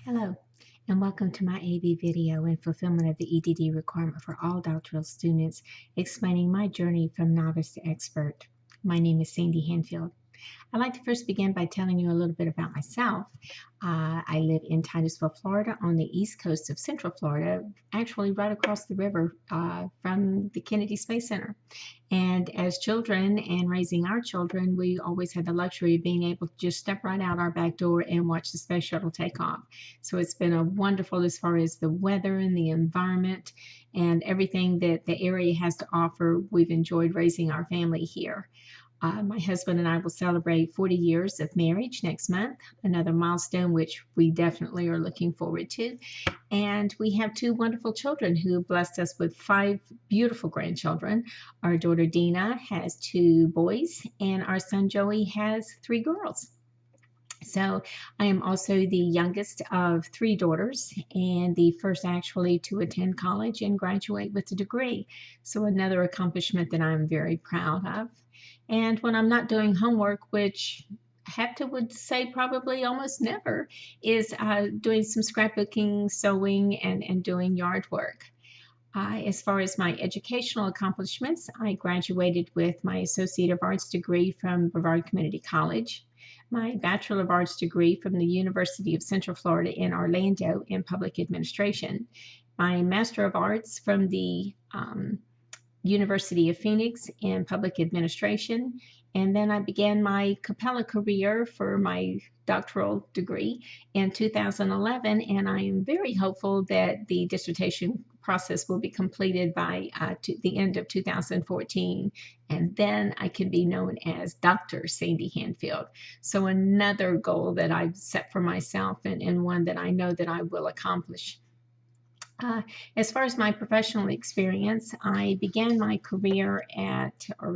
Hello, and welcome to my AV video in fulfillment of the EDD requirement for all doctoral students, explaining my journey from novice to expert. My name is Sandy Handfield. I'd like to first begin by telling you a little bit about myself. I live in Titusville, Florida, on the east coast of Central Florida, actually right across the river from the Kennedy Space Center. And as children and raising our children, we always had the luxury of being able to just step right out our back door and watch the space shuttle take off. So it's been a wonderful as far as the weather and the environment and everything that the area has to offer. We've enjoyed raising our family here. My husband and I will celebrate 40 years of marriage next month, another milestone which we definitely are looking forward to. And we have two wonderful children who blessed us with 5 beautiful grandchildren. Our daughter Dina has 2 boys, and our son Joey has 3 girls. So I am also the youngest of 3 daughters and the first actually to attend college and graduate with a degree. So another accomplishment that I'm very proud of. And when I'm not doing homework, which would say probably almost never, is doing some scrapbooking, sewing, and doing yard work. As far as my educational accomplishments, I graduated with my Associate of Arts degree from Brevard Community College, my Bachelor of Arts degree from the University of Central Florida in Orlando in Public Administration, my Master of Arts from the University of Phoenix in Public Administration, and then I began my Capella career for my doctoral degree in 2011, and I am very hopeful that the dissertation process will be completed by the end of 2014, and then I can be known as Dr. Sandy Handfield. So another goal that I've set for myself and one that I know that I will accomplish. As far as my professional experience, I began my career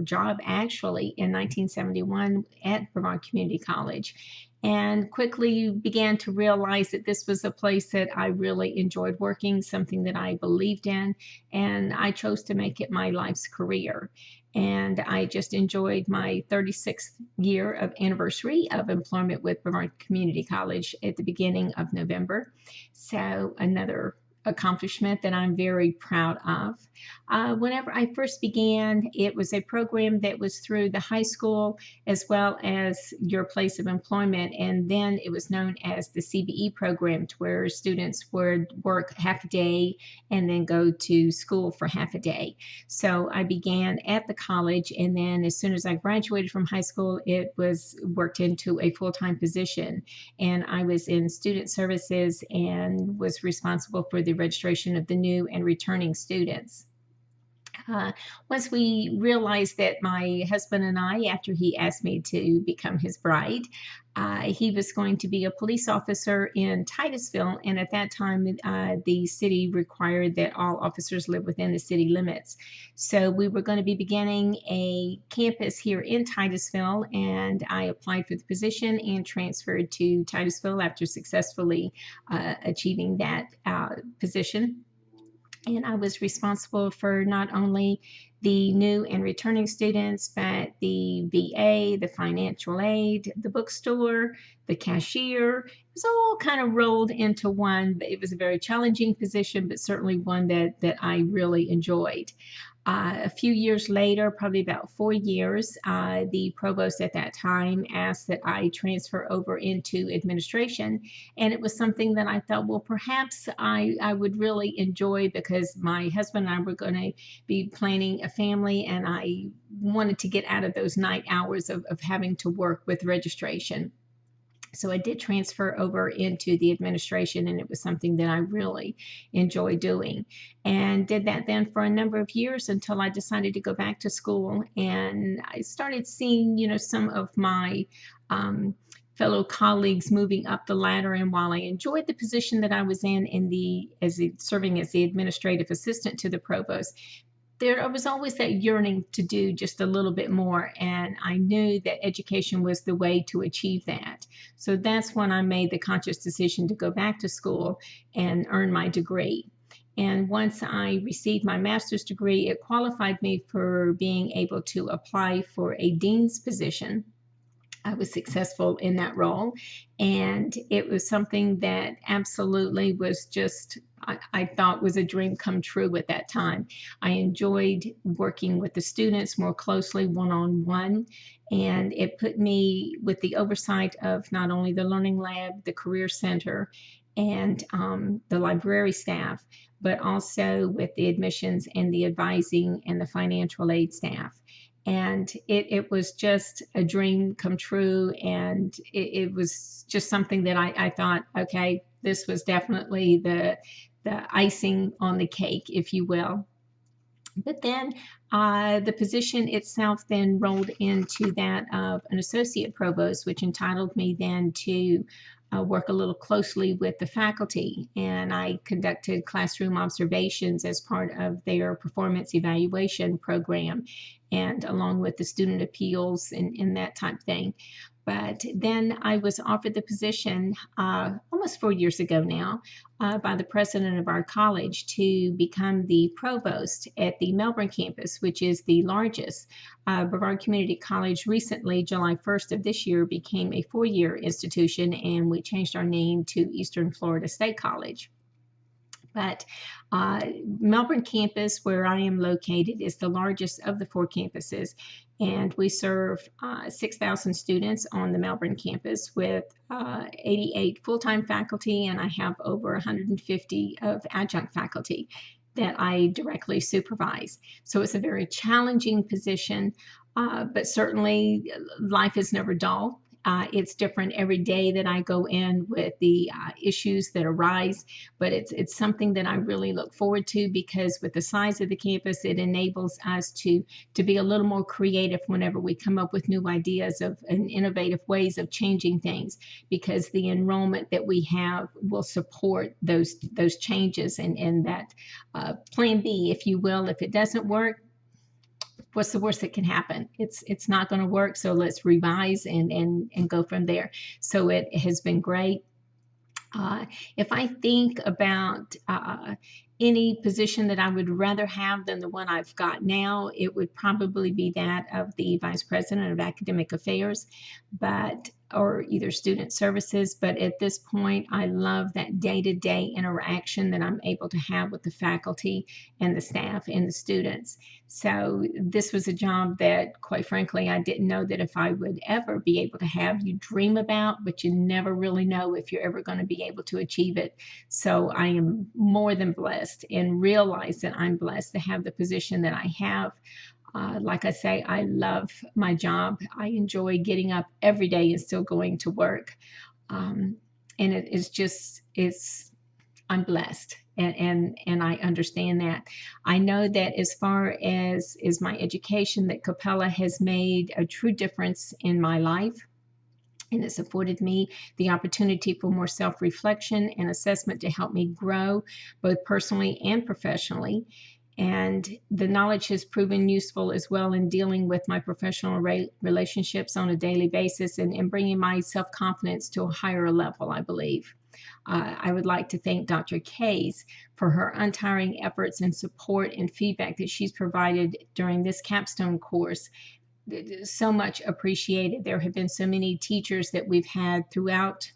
job actually in 1971 at Brevard Community College, and quickly began to realize that this was a place that I really enjoyed working, something that I believed in, and I chose to make it my life's career. And I just enjoyed my 36th year of anniversary of employment with Brevard Community College at the beginning of November. So another accomplishment that I'm very proud of. Whenever I first began, it was a program that was through the high school as well as your place of employment, and then it was known as the CBE program, to where students would work half a day and then go to school for half a day. So I began at the college, and then as soon as I graduated from high school, it was worked into a full-time position, and I was in student services and was responsible for the registration of the new and returning students. Once we realized that my husband and I, after he asked me to become his bride, he was going to be a police officer in Titusville, and at that time the city required that all officers live within the city limits. So we were going to be beginning a campus here in Titusville, and I applied for the position and transferred to Titusville after successfully achieving that position. And I was responsible for not only the new and returning students, but the VA, the financial aid, the bookstore, the cashier. It was all kind of rolled into one. It was a very challenging position, but certainly one that I really enjoyed. A few years later, probably about 4 years, the provost at that time asked that I transfer over into administration. And it was something that I thought, well, perhaps I would really enjoy, because my husband and I were going to be planning a family, and I wanted to get out of those night hours of having to work with registration. So I did transfer over into the administration, and it was something that I really enjoy doing, and did that then for a number of years until I decided to go back to school. And I started seeing, some of my fellow colleagues moving up the ladder. And while I enjoyed the position that I was in serving as the administrative assistant to the provost, there was always that yearning to do just a little bit more, and I knew that education was the way to achieve that. So that's when I made the conscious decision to go back to school and earn my degree. And once I received my master's degree, it qualified me for being able to apply for a dean's position I was successful in that role. And it was something that absolutely was just, I thought was a dream come true at that time. I enjoyed working with the students more closely one-on-one, and it put me with the oversight of not only the Learning Lab, the Career Center, and the library staff, but also with the admissions and the advising and the financial aid staff. And it was just a dream come true, and it was just something that I thought, okay, this was definitely the icing on the cake, if you will. But then the position itself then rolled into that of an associate provost, which entitled me then to work a little closely with the faculty. And I conducted classroom observations as part of their performance evaluation program, and along with the student appeals and that type thing. But then I was offered the position almost 4 years ago now by the president of our college to become the provost at the Melbourne campus, which is the largest. Brevard Community College recently, July 1st of this year, became a 4-year institution, and we changed our name to Eastern Florida State College. But Melbourne campus, where I am located, is the largest of the 4 campuses, and we serve 6,000 students on the Melbourne campus with 88 full-time faculty, and I have over 150 of adjunct faculty that I directly supervise. So it's a very challenging position, but certainly life is never dull. It's different every day that I go in with the issues that arise, but it's something that I really look forward to, because with the size of the campus, it enables us to be a little more creative whenever we come up with new ideas and innovative ways of changing things, because the enrollment that we have will support those changes, and that plan B, if you will. If it doesn't work, what's the worst that can happen? It's not going to work, so let's revise and go from there. So it has been great. If I think about any position that I would rather have than the one I've got now, it would probably be that of the Vice President of Academic Affairs, or either Student Services. But at this point, I love that day-to-day interaction that I'm able to have with the faculty and the staff and the students. So this was a job that, quite frankly, I didn't know that if I would ever be able to have. You dream about, but you never really know if you're ever going to be able to achieve it. So I am more than blessed, and realize that I'm blessed to have the position that I have. Like I say, I love my job. I enjoy getting up every day and still going to work. And it is just, I'm blessed. And I understand that. I know that as far as my education, that Capella has made a true difference in my life. And it's afforded me the opportunity for more self-reflection and assessment to help me grow both personally and professionally. And the knowledge has proven useful as well in dealing with my professional relationships on a daily basis, and bringing my self-confidence to a higher level, I believe. I would like to thank Dr. Kays for her untiring efforts and support and feedback that she's provided during this capstone course. So much appreciated. There have been so many teachers that we've had throughout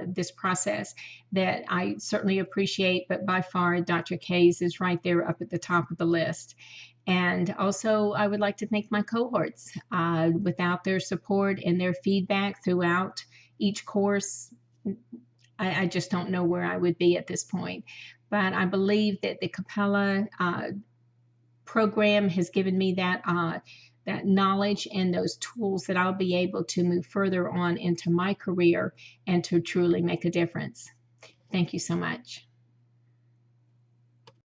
this process that I certainly appreciate, but by far Dr. Kays is right there up at the top of the list. And also I would like to thank my cohorts. Without their support and their feedback throughout each course, I just don't know where I would be at this point. But I believe that the Capella program has given me that knowledge and those tools that I'll be able to move further on into my career and to truly make a difference. Thank you so much.